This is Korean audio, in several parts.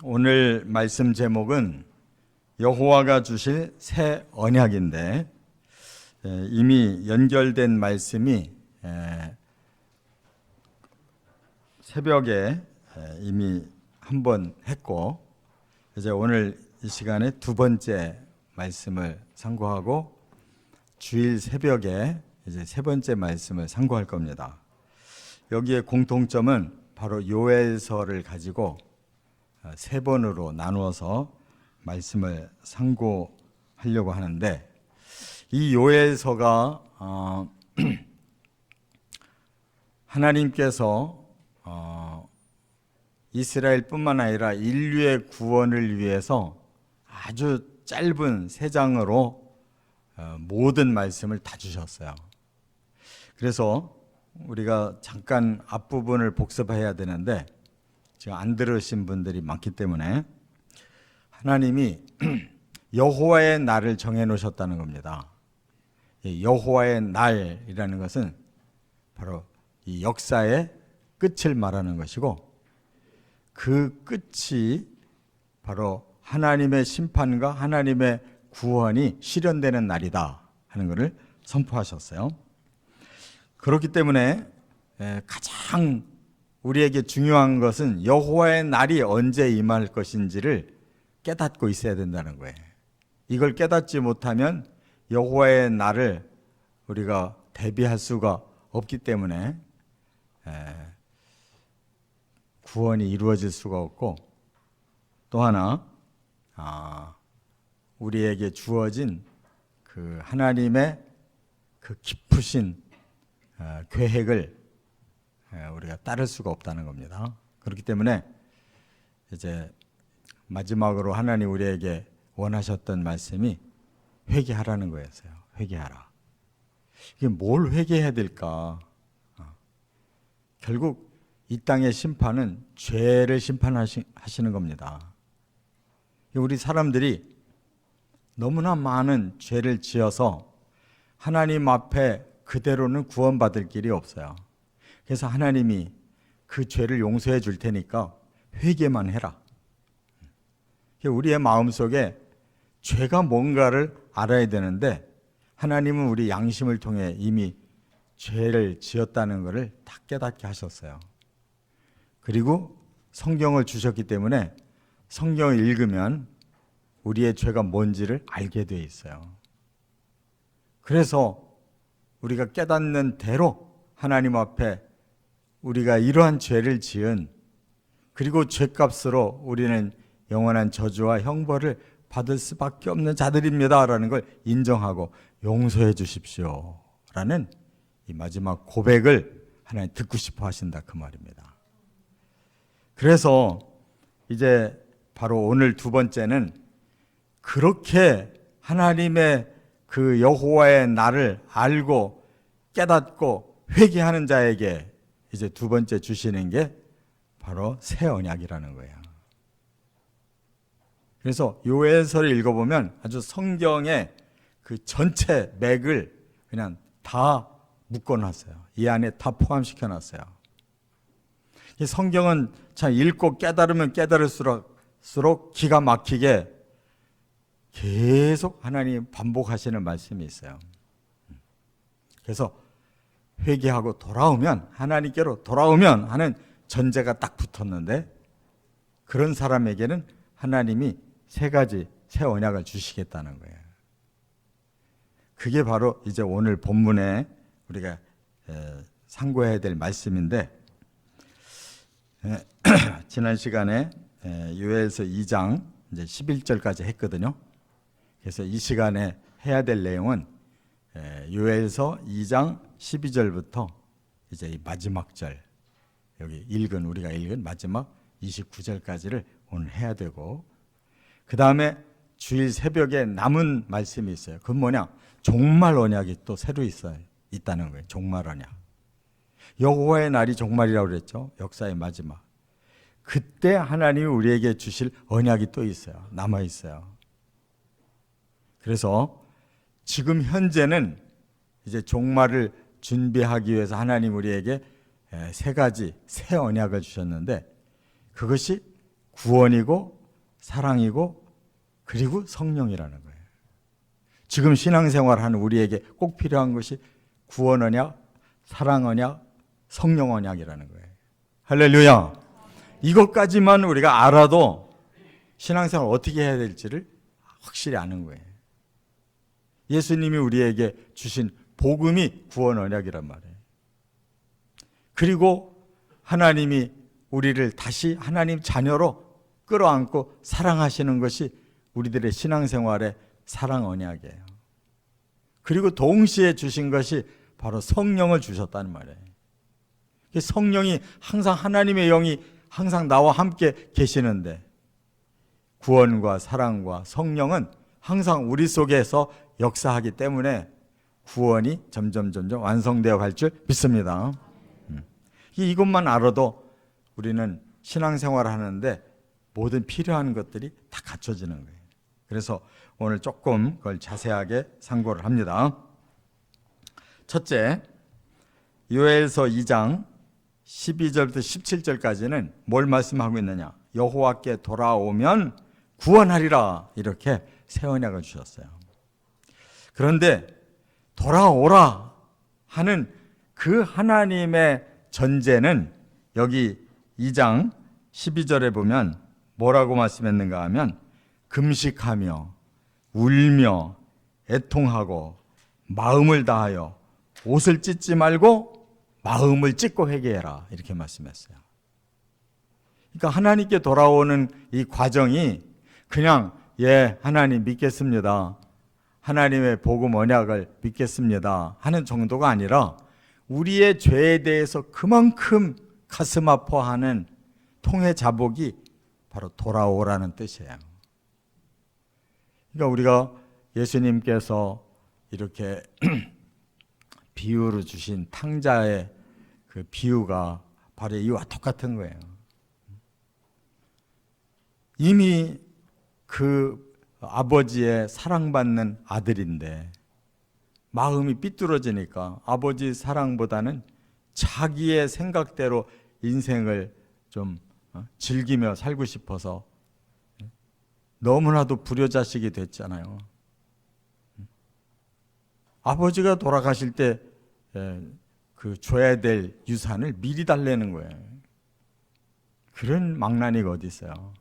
오늘 말씀 제목은 여호와가 주실 새 언약인데, 이미 연결된 말씀이 새벽에 이미 한 번 했고, 이제 오늘 이 시간에 두 번째 말씀을 상고하고 주일 새벽에 이제 세 번째 말씀을 상고할 겁니다. 여기에 공통점은 바로 요엘서를 가지고 세 번으로 나누어서 말씀을 상고하려고 하는데, 이 요엘서가 하나님께서 이스라엘뿐만 아니라 인류의 구원을 위해서 아주 짧은 세 장으로 모든 말씀을 다 주셨어요. 그래서 우리가 잠깐 앞부분을 복습해야 되는데 지금 안 들으신 분들이 많기 때문에, 하나님이 여호와의 날을 정해 놓으셨다는 겁니다. 여호와의 날이라는 것은 바로 이 역사의 끝을 말하는 것이고, 그 끝이 바로 하나님의 심판과 하나님의 구원이 실현되는 날이다 하는 것을 선포하셨어요. 그렇기 때문에 가장 우리에게 중요한 것은 여호와의 날이 언제 임할 것인지를 깨닫고 있어야 된다는 거예요. 이걸 깨닫지 못하면 여호와의 날을 우리가 대비할 수가 없기 때문에 구원이 이루어질 수가 없고, 또 하나 우리에게 주어진 그 하나님의 그 깊으신 계획을 우리가 따를 수가 없다는 겁니다. 그렇기 때문에 이제 마지막으로 하나님 우리에게 원하셨던 말씀이 회개하라는 거였어요. 회개하라. 이게 뭘 회개해야 될까? 결국 이 땅의 심판은 죄를 심판하시는 겁니다. 우리 사람들이 너무나 많은 죄를 지어서 하나님 앞에 그대로는 구원받을 길이 없어요. 그래서 하나님이 그 죄를 용서해 줄 테니까 회개만 해라. 우리의 마음속에 죄가 뭔가를 알아야 되는데, 하나님은 우리 양심을 통해 이미 죄를 지었다는 것을 다 깨닫게 하셨어요. 그리고 성경을 주셨기 때문에 성경을 읽으면 우리의 죄가 뭔지를 알게 돼 있어요. 그래서 우리가 깨닫는 대로 하나님 앞에 우리가 이러한 죄를 지은, 그리고 죄값으로 우리는 영원한 저주와 형벌을 받을 수밖에 없는 자들입니다 라는 걸 인정하고 용서해 주십시오 라는 이 마지막 고백을 하나님 듣고 싶어 하신다, 그 말입니다. 그래서 이제 바로 오늘 두 번째는 그렇게 하나님의 그 여호와의 날을 알고 깨닫고 회개하는 자에게 이제 두 번째 주시는 게 바로 새 언약이라는 거예요. 그래서 요엘서를 읽어보면 아주 성경의 그 전체 맥을 그냥 다 묶어놨어요. 이 안에 다 포함시켜놨어요. 이 성경은 참 읽고 깨달으면 깨달을수록 기가 막히게 계속 하나님 반복하시는 말씀이 있어요. 그래서 회개하고 돌아오면, 하나님께로 돌아오면 하는 전제가 딱 붙었는데, 그런 사람에게는 하나님이 세 가지 새 언약을 주시겠다는 거예요. 그게 바로 이제 오늘 본문에 우리가 상고해야 될 말씀인데, 지난 시간에 요엘서 2장 이제 11절까지 했거든요. 그래서 이 시간에 해야 될 내용은 요엘서 2장 12절부터 이제 이 마지막 절, 여기 우리가 읽은 마지막 29절까지를 오늘 해야 되고, 그 다음에 주일 새벽에 남은 말씀이 있어요. 그건 뭐냐? 종말 언약이 또 새로 있다는 거예요. 종말 언약. 여호와의 날이 종말이라고 그랬죠. 역사의 마지막. 그때 하나님이 우리에게 주실 언약이 또 있어요. 남아 있어요. 그래서 지금 현재는 이제 종말을 준비하기 위해서 하나님 우리에게 세 가지 새 언약을 주셨는데, 그것이 구원이고 사랑이고 그리고 성령이라는 거예요. 지금 신앙생활하는 우리에게 꼭 필요한 것이 구원 언약, 사랑 언약, 성령 언약이라는 거예요. 할렐루야. 이것까지만 우리가 알아도 신앙생활 어떻게 해야 될지를 확실히 아는 거예요. 예수님이 우리에게 주신 복음이 구원 언약이란 말이에요. 그리고 하나님이 우리를 다시 하나님 자녀로 끌어안고 사랑하시는 것이 우리들의 신앙생활의 사랑 언약이에요. 그리고 동시에 주신 것이 바로 성령을 주셨다는 말이에요. 성령이 항상 하나님의 영이 항상 나와 함께 계시는데 구원과 사랑과 성령은 항상 우리 속에서 역사하기 때문에 구원이 점점 완성되어 갈 줄 믿습니다. 이것만 알아도 우리는 신앙생활을 하는데 모든 필요한 것들이 다 갖춰지는 거예요. 그래서 오늘 조금 그걸 자세하게 상고를 합니다. 첫째, 요엘서 2장 12절부터 17절까지는 뭘 말씀하고 있느냐? 여호와께 돌아오면 구원하리라, 이렇게 새 언약을 주셨어요. 그런데 돌아오라 하는 그 하나님의 전제는 여기 2장 12절에 보면 뭐라고 말씀했는가 하면 금식하며 울며 애통하고 마음을 다하여 옷을 찢지 말고 마음을 찢고 회개해라, 이렇게 말씀했어요. 그러니까 하나님께 돌아오는 이 과정이 그냥 하나님 믿겠습니다, 하나님의 복음 언약을 믿겠습니다 하는 정도가 아니라 우리의 죄에 대해서 그만큼 가슴 아파하는 통해 자복이 바로 돌아오라는 뜻이에요. 그러니까 우리가 예수님께서 이렇게 비유로 주신 탕자의 그 비유가 바로 이와 똑같은 거예요. 이미 그 아버지의 사랑받는 아들인데 마음이 삐뚤어지니까 아버지 사랑보다는 자기의 생각대로 인생을 좀 즐기며 살고 싶어서 너무나도 불효자식이 됐잖아요. 아버지가 돌아가실 때 그 줘야 될 유산을 미리 달래는 거예요. 그런 망나니가 어디 있어요?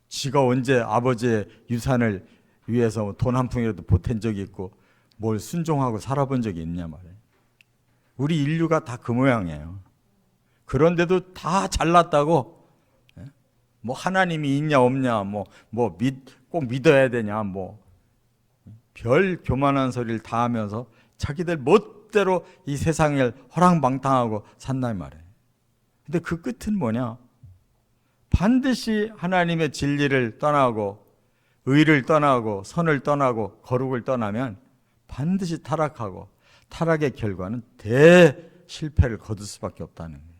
지가 언제 아버지의 유산을 위해서 돈 한 푼이라도 보탠 적이 있고 뭘 순종하고 살아본 적이 있냐 말이에요. 우리 인류가 다 그 모양이에요. 그런데도 다 잘났다고 뭐 하나님이 있냐 없냐 꼭 믿어야 되냐 별 교만한 소리를 다 하면서 자기들 멋대로 이 세상을 허랑방탕하고 산단 말이에요. 근데 그 끝은 뭐냐? 반드시 하나님의 진리를 떠나고 의를 떠나고 선을 떠나고 거룩을 떠나면 반드시 타락하고 타락의 결과는 대실패를 거둘 수밖에 없다는 거예요.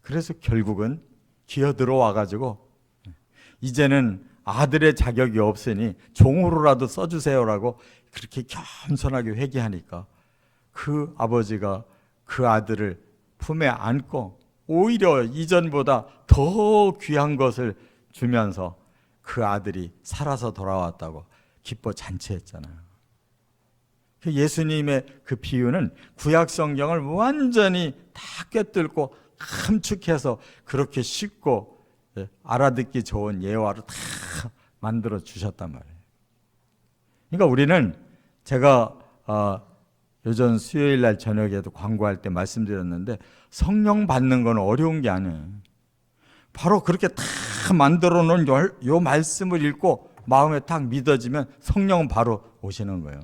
그래서 결국은 기어 들어와가지고 이제는 아들의 자격이 없으니 종으로라도 써주세요라고 그렇게 겸손하게 회개하니까 그 아버지가 그 아들을 품에 안고 오히려 이전보다 더 귀한 것을 주면서 그 아들이 살아서 돌아왔다고 기뻐 잔치했잖아요. 예수님의 그 비유는 구약 성경을 완전히 다 꿰뚫고 함축해서 그렇게 쉽고 알아듣기 좋은 예화로 다 만들어 주셨단 말이에요. 그러니까 우리는 제가 요전 수요일 날 저녁에도 광고할 때 말씀드렸는데 성령 받는 건 어려운 게 아니에요. 바로 그렇게 다 만들어 놓은 요 말씀을 읽고 마음에 딱 믿어지면 성령은 바로 오시는 거예요.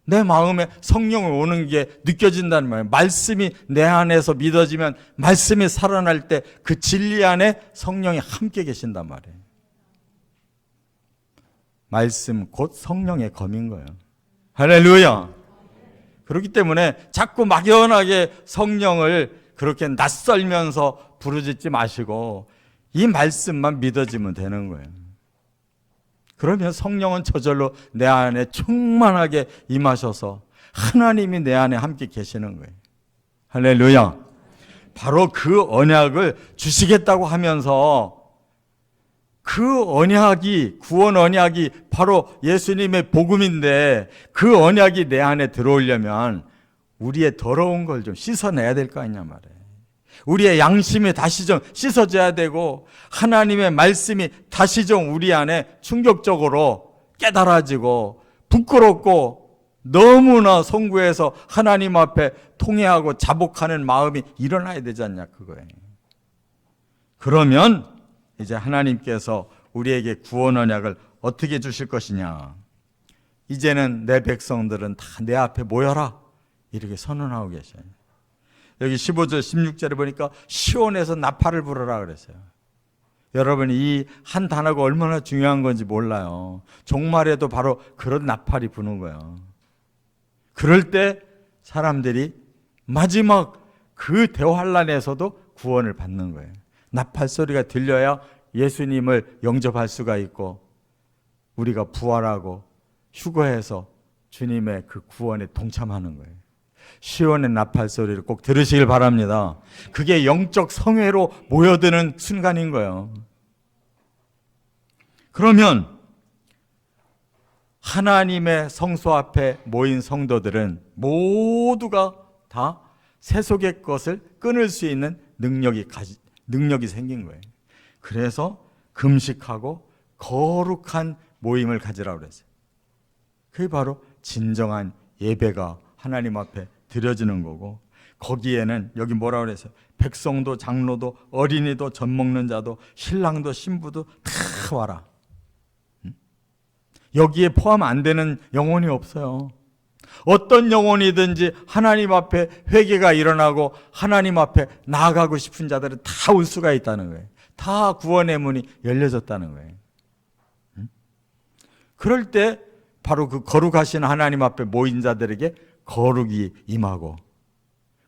내 마음에 성령이 오는 게 느껴진다는 말이에요. 말씀이 내 안에서 믿어지면 말씀이 살아날 때 그 진리 안에 성령이 함께 계신단 말이에요. 말씀 곧 성령의 검인 거예요. 할렐루야. 그렇기 때문에 자꾸 막연하게 성령을 그렇게 낯설면서 부르짖지 마시고 이 말씀만 믿어지면 되는 거예요. 그러면 성령은 저절로 내 안에 충만하게 임하셔서 하나님이 내 안에 함께 계시는 거예요. 할렐루야. 바로 그 언약을 주시겠다고 하면서 그 언약이, 구원 언약이 바로 예수님의 복음인데 그 언약이 내 안에 들어오려면 우리의 더러운 걸 좀 씻어내야 될 거 아니냐 말이에요. 우리의 양심이 다시 좀 씻어져야 되고 하나님의 말씀이 다시 좀 우리 안에 충격적으로 깨달아지고 부끄럽고 너무나 송구해서 하나님 앞에 통회하고 자복하는 마음이 일어나야 되지 않냐 그거예요. 그러면 이제 하나님께서 우리에게 구원 언약을 어떻게 주실 것이냐. 이제는 내 백성들은 다 내 앞에 모여라 이렇게 선언하고 계셔요. 여기 15절 16절에 보니까 시온에서 나팔을 불어라 그랬어요. 여러분 이 한 단어가 얼마나 중요한 건지 몰라요. 종말에도 바로 그런 나팔이 부는 거예요. 그럴 때 사람들이 마지막 그 대환란에서도 구원을 받는 거예요. 나팔 소리가 들려야 예수님을 영접할 수가 있고 우리가 부활하고 휴거해서 주님의 그 구원에 동참하는 거예요. 시온의 나팔 소리를 꼭 들으시길 바랍니다. 그게 영적 성회로 모여드는 순간인 거예요. 그러면 하나님의 성소 앞에 모인 성도들은 모두가 다 세속의 것을 끊을 수 있는 능력이 생긴 거예요. 그래서 금식하고 거룩한 모임을 가지라고 그랬어요. 그게 바로 진정한 예배가 하나님 앞에 드려지는 거고, 거기에는 여기 뭐라고 그랬어요? 백성도 장로도 어린이도 젖 먹는 자도 신랑도 신부도 다 와라. 여기에 포함 안 되는 영혼이 없어요. 어떤 영혼이든지 하나님 앞에 회개가 일어나고 하나님 앞에 나아가고 싶은 자들은 다 올 수가 있다는 거예요. 다 구원의 문이 열려졌다는 거예요. 그럴 때 바로 그 거룩하신 하나님 앞에 모인 자들에게 거룩이 임하고,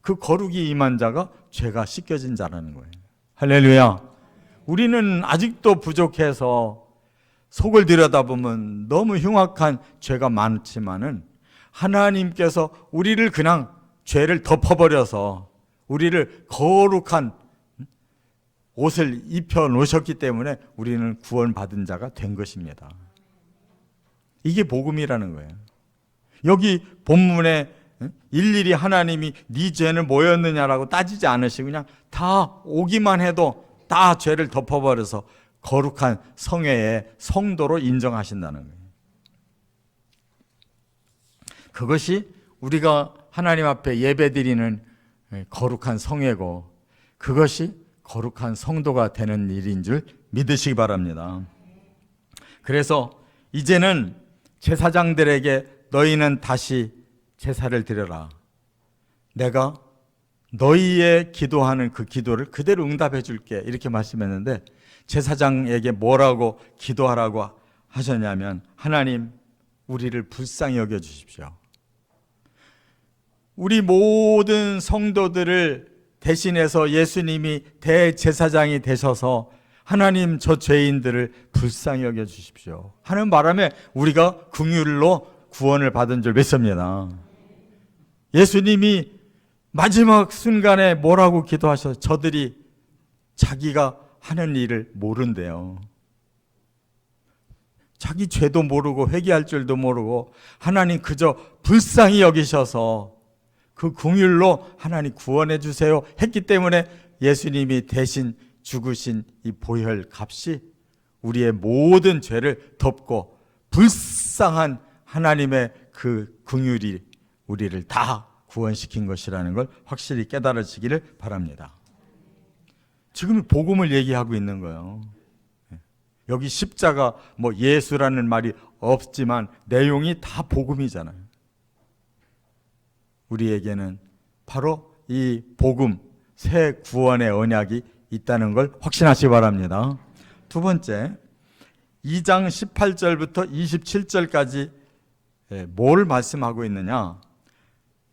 그 거룩이 임한 자가 죄가 씻겨진 자라는 거예요. 할렐루야. 우리는 아직도 부족해서 속을 들여다보면 너무 흉악한 죄가 많지만은 하나님께서 우리를 그냥 죄를 덮어버려서 우리를 거룩한 옷을 입혀 놓으셨기 때문에 우리는 구원받은 자가 된 것입니다. 이게 복음이라는 거예요. 여기 본문에 일일이 하나님이 네 죄는 뭐였느냐라고 따지지 않으시고 그냥 다 오기만 해도 다 죄를 덮어버려서 거룩한 성회의 성도로 인정하신다는 거예요. 그것이 우리가 하나님 앞에 예배드리는 거룩한 성회고, 그것이 거룩한 성도가 되는 일인 줄 믿으시기 바랍니다. 그래서 이제는 제사장들에게 너희는 다시 제사를 드려라. 내가 너희의 기도하는 그 기도를 그대로 응답해 줄게. 이렇게 말씀했는데, 제사장에게 뭐라고 기도하라고 하셨냐면, 하나님 우리를 불쌍히 여겨 주십시오. 우리 모든 성도들을 대신해서 예수님이 대제사장이 되셔서 하나님 저 죄인들을 불쌍히 여겨 주십시오 하는 바람에 우리가 긍휼로 구원을 받은 줄 믿습니다. 예수님이 마지막 순간에 뭐라고 기도하셔서 저들이 자기가 하는 일을 모른대요. 자기 죄도 모르고 회개할 줄도 모르고 하나님 그저 불쌍히 여기셔서 그 긍휼로 하나님 구원해 주세요 했기 때문에 예수님이 대신 죽으신 이 보혈 값이 우리의 모든 죄를 덮고 불쌍한 하나님의 그 긍휼이 우리를 다 구원시킨 것이라는 걸 확실히 깨달으시기를 바랍니다. 지금 복음을 얘기하고 있는 거예요. 여기 십자가 뭐 예수라는 말이 없지만 내용이 다 복음이잖아요. 우리에게는 바로 이 복음, 새 구원의 언약이 있다는 걸 확신하시기 바랍니다. 두 번째, 2장 18절부터 27절까지 뭘 말씀하고 있느냐?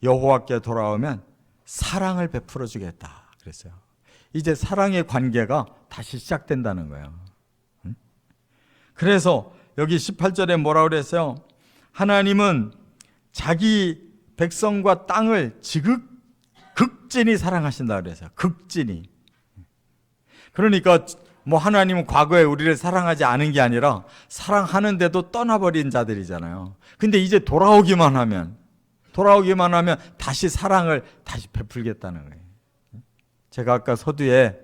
여호와께 돌아오면 사랑을 베풀어 주겠다 그랬어요. 이제 사랑의 관계가 다시 시작된다는 거예요. 그래서 여기 18절에 뭐라고 그랬어요? 하나님은 자기 백성과 땅을 극진히 사랑하신다 그래서 극진히. 그러니까 뭐 하나님은 과거에 우리를 사랑하지 않은 게 아니라 사랑하는데도 떠나버린 자들이잖아요. 근데 이제 돌아오기만 하면 다시 사랑을 다시 베풀겠다는 거예요. 제가 아까 서두에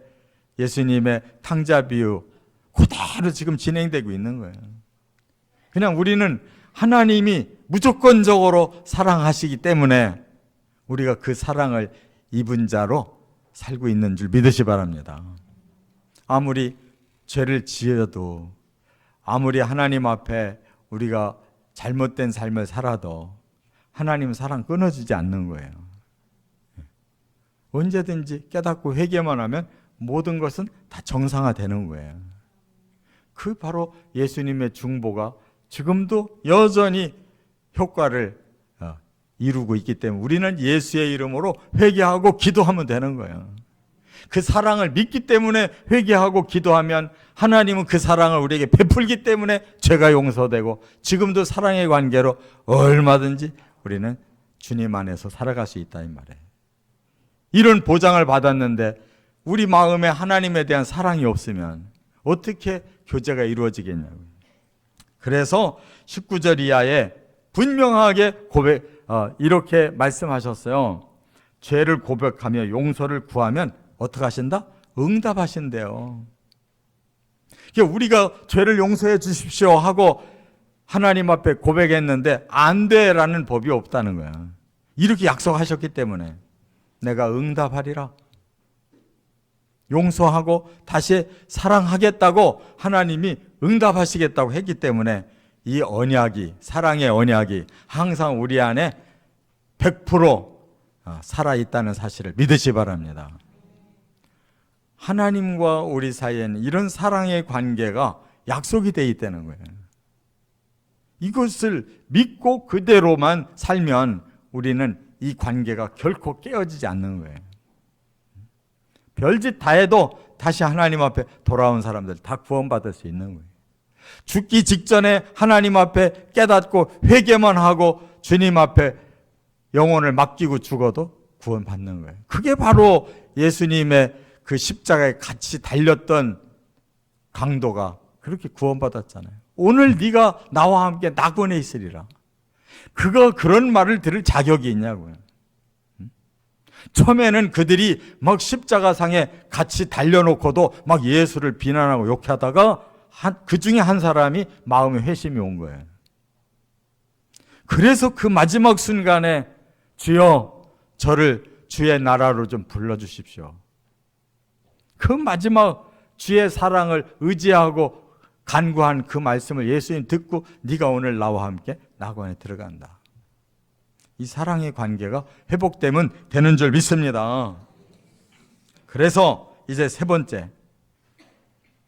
예수님의 탕자 비유 그대로 지금 진행되고 있는 거예요. 그냥 우리는 하나님이 무조건적으로 사랑하시기 때문에 우리가 그 사랑을 입은 자로 살고 있는 줄 믿으시 바랍니다. 아무리 죄를 지어도, 아무리 하나님 앞에 우리가 잘못된 삶을 살아도 하나님은 사랑 끊어지지 않는 거예요. 언제든지 깨닫고 회개만 하면 모든 것은 다 정상화되는 거예요. 그 바로 예수님의 중보가 지금도 여전히 효과를 이루고 있기 때문에 우리는 예수의 이름으로 회개하고 기도하면 되는 거예요. 그 사랑을 믿기 때문에 회개하고 기도하면 하나님은 그 사랑을 우리에게 베풀기 때문에 죄가 용서되고 지금도 사랑의 관계로 얼마든지 우리는 주님 안에서 살아갈 수 있다 이 말이에요. 이런 보장을 받았는데 우리 마음에 하나님에 대한 사랑이 없으면 어떻게 교제가 이루어지겠냐고요. 그래서 19절 이하에 분명하게 이렇게 말씀하셨어요. 죄를 고백하며 용서를 구하면 어떻게 하신다? 응답하신대요. 우리가 죄를 용서해 주십시오 하고 하나님 앞에 고백했는데 안 돼라는 법이 없다는 거야. 이렇게 약속하셨기 때문에 내가 응답하리라. 용서하고 다시 사랑하겠다고 하나님이 응답하시겠다고 했기 때문에 이 언약이, 사랑의 언약이 항상 우리 안에 100% 살아있다는 사실을 믿으시 바랍니다. 하나님과 우리 사이에는 이런 사랑의 관계가 약속이 되어 있다는 거예요. 이것을 믿고 그대로만 살면 우리는 이 관계가 결코 깨어지지 않는 거예요. 별짓 다 해도 다시 하나님 앞에 돌아온 사람들 다 구원받을 수 있는 거예요. 죽기 직전에 하나님 앞에 깨닫고 회개만 하고 주님 앞에 영혼을 맡기고 죽어도 구원받는 거예요. 그게 바로 예수님의 그 십자가에 같이 달렸던 강도가 그렇게 구원받았잖아요. 오늘 네가 나와 함께 낙원에 있으리라. 그런 말을 들을 자격이 있냐고요. 처음에는 그들이 막 십자가상에 같이 달려놓고도 막 예수를 비난하고 욕하다가 그 중에 한 사람이 마음에 회심이 온 거예요. 그래서 그 마지막 순간에 주여 저를 주의 나라로 좀 불러주십시오. 그 마지막 주의 사랑을 의지하고 간구한 그 말씀을 예수님 듣고 네가 오늘 나와 함께 낙원에 들어간다. 이 사랑의 관계가 회복되면 되는 줄 믿습니다. 그래서 이제 세 번째,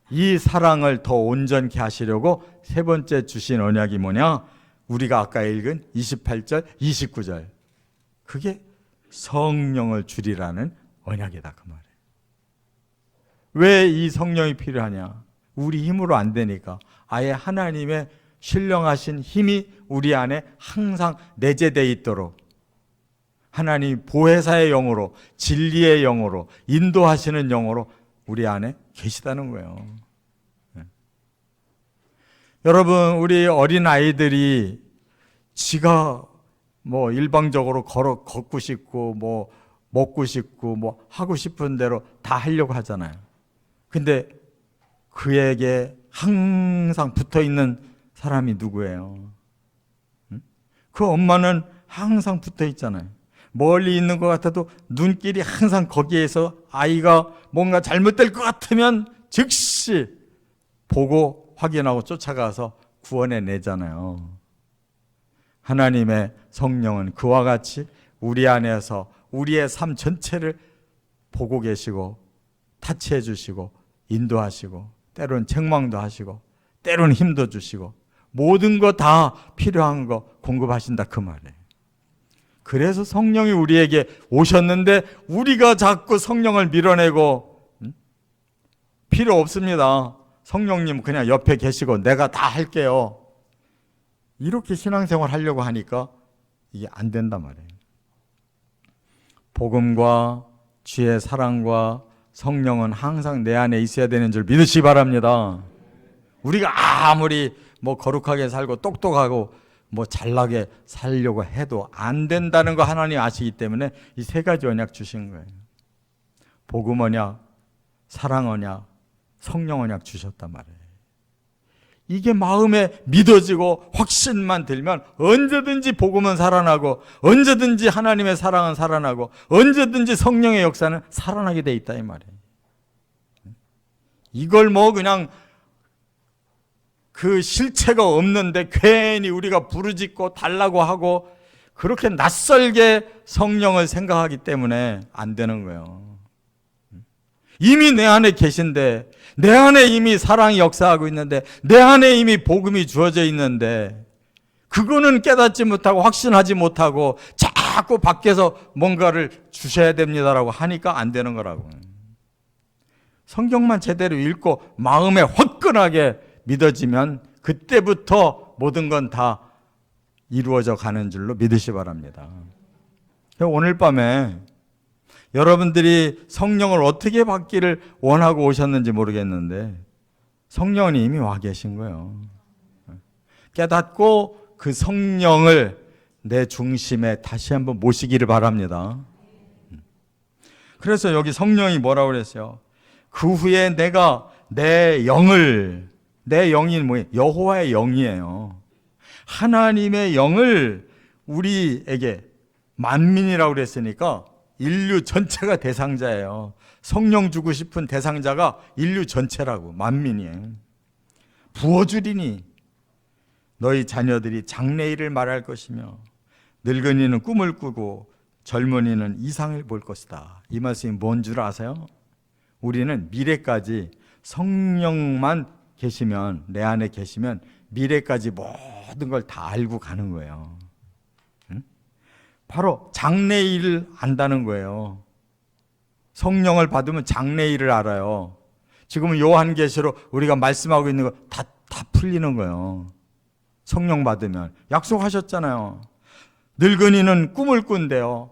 이 사랑을 더 온전케 하시려고 세 번째 주신 언약이 뭐냐? 우리가 아까 읽은 28절, 29절. 그게 성령을 주리라는 언약이다 그 말이에요. 왜 이 성령이 필요하냐? 우리 힘으로 안 되니까 아예 하나님의 신령하신 힘이 우리 안에 항상 내재되어 있도록 하나님 보혜사의 영으로, 진리의 영으로, 인도하시는 영으로 우리 안에 계시다는 거예요. 여러분, 우리 어린 아이들이 지가 뭐 일방적으로 걷고 싶고 뭐 먹고 싶고 뭐 하고 싶은 대로 다 하려고 하잖아요. 근데 그에게 항상 붙어 있는 사람이 누구예요? 그 엄마는 항상 붙어 있잖아요. 멀리 있는 것 같아도 눈길이 항상 거기에서 아이가 뭔가 잘못될 것 같으면 즉시 보고 확인하고 쫓아가서 구원해 내잖아요. 하나님의 성령은 그와 같이 우리 안에서 우리의 삶 전체를 보고 계시고 타치해 주시고 인도하시고 때로는 책망도 하시고 때로는 힘도 주시고 모든 거 다 필요한 거 공급하신다 그 말이에요. 그래서 성령이 우리에게 오셨는데 우리가 자꾸 성령을 밀어내고 필요 없습니다. 성령님 그냥 옆에 계시고 내가 다 할게요. 이렇게 신앙생활 하려고 하니까 이게 안 된단 말이에요. 복음과 주의 사랑과 성령은 항상 내 안에 있어야 되는 줄 믿으시기 바랍니다. 우리가 아무리 뭐 거룩하게 살고 똑똑하고 뭐 잘나게 살려고 해도 안 된다는 거 하나님 아시기 때문에 이 세 가지 언약 주신 거예요. 복음 언약, 사랑 언약, 성령 언약 주셨단 말이에요. 이게 마음에 믿어지고 확신만 들면 언제든지 복음은 살아나고 언제든지 하나님의 사랑은 살아나고 언제든지 성령의 역사는 살아나게 돼 있다 이 말이에요. 이걸 뭐 그냥 그 실체가 없는데 괜히 우리가 부르짖고 달라고 하고 그렇게 낯설게 성령을 생각하기 때문에 안 되는 거예요. 이미 내 안에 계신데, 내 안에 이미 사랑이 역사하고 있는데, 내 안에 이미 복음이 주어져 있는데 그거는 깨닫지 못하고 확신하지 못하고 자꾸 밖에서 뭔가를 주셔야 됩니다라고 하니까 안 되는 거라고. 성경만 제대로 읽고 마음에 화끈하게 믿어지면 그때부터 모든 건 다 이루어져 가는 줄로 믿으시 바랍니다. 오늘 밤에 여러분들이 성령을 어떻게 받기를 원하고 오셨는지 모르겠는데 성령은 이미 와 계신 거예요. 깨닫고 그 성령을 내 중심에 다시 한번 모시기를 바랍니다. 그래서 여기 성령이 뭐라고 그랬어요? 그 후에 내가 내 영을, 내 영이 뭐예요? 여호와의 영이에요. 하나님의 영을 우리에게 만민이라고 그랬으니까 인류 전체가 대상자예요. 성령 주고 싶은 대상자가 인류 전체라고, 만민이에요. 부어주리니 너희 자녀들이 장래일을 말할 것이며 늙은이는 꿈을 꾸고 젊은이는 이상을 볼 것이다. 이 말씀이 뭔 줄 아세요? 우리는 미래까지 성령만 계시면, 내 안에 계시면 미래까지 모든 걸 다 알고 가는 거예요. 바로 장래일을 안다는 거예요. 성령을 받으면 장래일을 알아요. 지금 요한계시로 우리가 말씀하고 있는 거 다 풀리는 거예요. 성령 받으면. 약속하셨잖아요. 늙은이는 꿈을 꾼대요.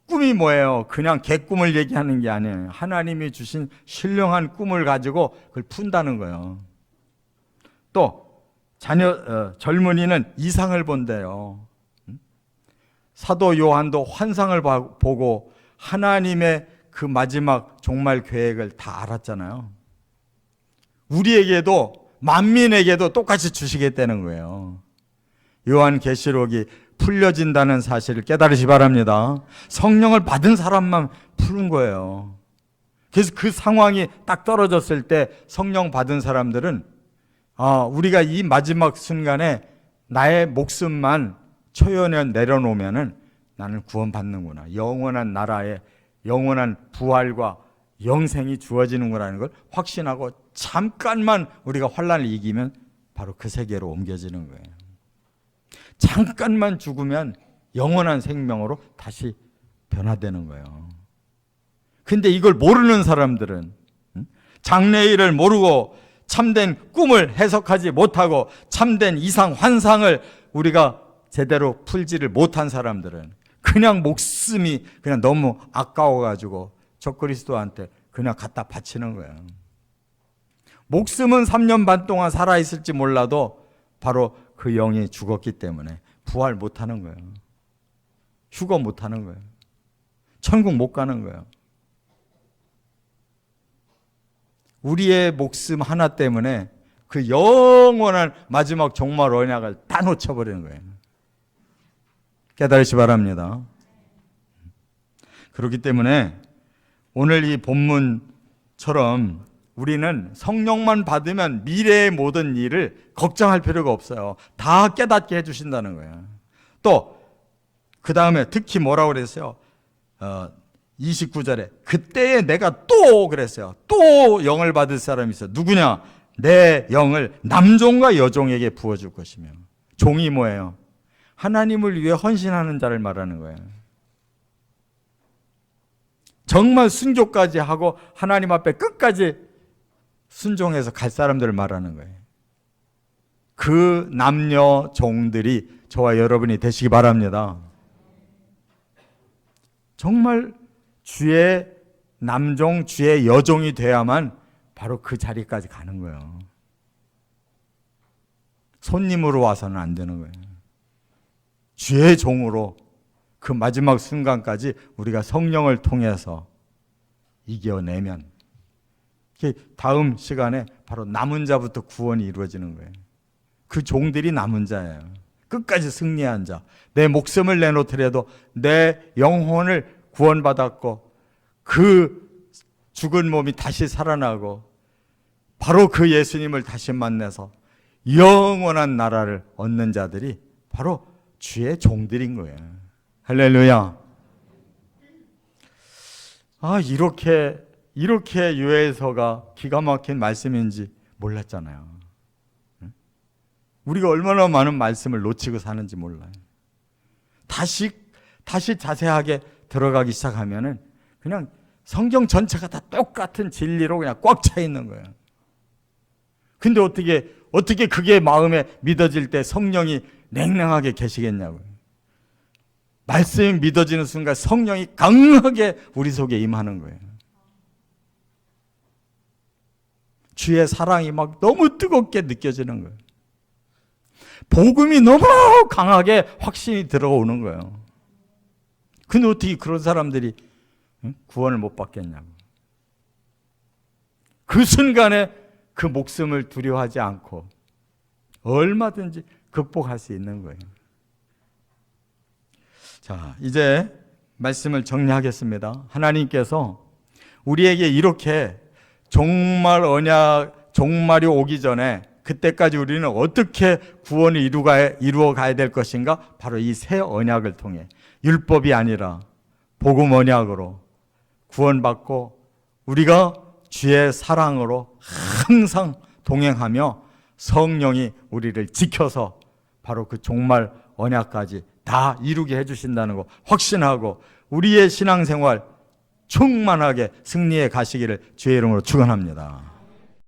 꿈이 뭐예요? 그냥 개꿈을 얘기하는 게 아니에요. 하나님이 주신 신령한 꿈을 가지고 그걸 푼다는 거예요. 또 젊은이는 이상을 본대요. 사도 요한도 환상을 보고 하나님의 그 마지막 종말 계획을 다 알았잖아요. 우리에게도, 만민에게도 똑같이 주시겠다는 거예요. 요한계시록이 풀려진다는 사실을 깨달으시 바랍니다. 성령을 받은 사람만 푸는 거예요. 그래서 그 상황이 딱 떨어졌을 때 성령 받은 사람들은 우리가 이 마지막 순간에 나의 목숨만 초연에 내려놓으면은 나는 구원받는구나. 영원한 나라에 영원한 부활과 영생이 주어지는구나라는 걸 확신하고 잠깐만 우리가 환난을 이기면 바로 그 세계로 옮겨지는 거예요. 잠깐만 죽으면 영원한 생명으로 다시 변화되는 거예요. 근데 이걸 모르는 사람들은, 장래일을 모르고 참된 꿈을 해석하지 못하고 참된 이상 환상을 우리가 제대로 풀지를 못한 사람들은 그냥 목숨이 그냥 너무 아까워가지고 적그리스도한테 그냥 갖다 바치는 거예요. 목숨은 3년 반 동안 살아있을지 몰라도 바로 그 영이 죽었기 때문에 부활 못하는 거예요. 휴거 못하는 거예요. 천국 못 가는 거예요. 우리의 목숨 하나 때문에 그 영원한 마지막 종말 언약을 다 놓쳐버리는 거예요. 깨달으시 바랍니다. 그렇기 때문에 오늘 이 본문처럼 우리는 성령만 받으면 미래의 모든 일을 걱정할 필요가 없어요. 다 깨닫게 해주신다는 거예요. 또 그 다음에 특히 뭐라고 그랬어요? 29절에 그때에 내가 또 그랬어요. 또 영을 받을 사람이 있어. 누구냐? 내 영을 남종과 여종에게 부어줄 것이며. 종이 뭐예요? 하나님을 위해 헌신하는 자를 말하는 거예요. 정말 순교까지 하고 하나님 앞에 끝까지 순종해서 갈 사람들을 말하는 거예요. 그 남녀 종들이 저와 여러분이 되시기 바랍니다. 정말 주의 남종, 주의 여종이 돼야만 바로 그 자리까지 가는 거예요. 손님으로 와서는 안 되는 거예요. 주의 종으로 그 마지막 순간까지 우리가 성령을 통해서 이겨내면 다음 시간에 바로 남은 자부터 구원이 이루어지는 거예요. 그 종들이 남은 자예요. 끝까지 승리한 자. 내 목숨을 내놓더라도 내 영혼을 구원받았고 그 죽은 몸이 다시 살아나고 바로 그 예수님을 다시 만나서 영원한 나라를 얻는 자들이 바로 주의 종들인 거예요. 할렐루야. 이렇게 요엘서가 기가 막힌 말씀인지 몰랐잖아요. 우리가 얼마나 많은 말씀을 놓치고 사는지 몰라요. 다시 자세하게 들어가기 시작하면은 그냥 성경 전체가 다 똑같은 진리로 그냥 꽉 차 있는 거예요. 근데 어떻게 그게 마음에 믿어질 때 성령이 냉랭하게 계시겠냐고요. 말씀이 믿어지는 순간 성령이 강하게 우리 속에 임하는 거예요. 주의 사랑이 막 너무 뜨겁게 느껴지는 거예요. 복음이 너무 강하게 확신이 들어오는 거예요. 근데 어떻게 그런 사람들이 구원을 못 받겠냐고. 그 순간에 그 목숨을 두려워하지 않고 얼마든지 극복할 수 있는 거예요. 자, 이제 말씀을 정리하겠습니다. 하나님께서 우리에게 이렇게 종말이 오기 전에 그때까지 우리는 어떻게 구원을 이루어 가야 될 것인가? 바로 이 새 언약을 통해 율법이 아니라 복음 언약으로 구원받고 우리가 주의 사랑으로 항상 동행하며 성령이 우리를 지켜서 바로 그 종말 언약까지 다 이루게 해주신다는 거 확신하고 우리의 신앙생활 충만하게 승리해 가시기를 주의 이름으로 축원합니다.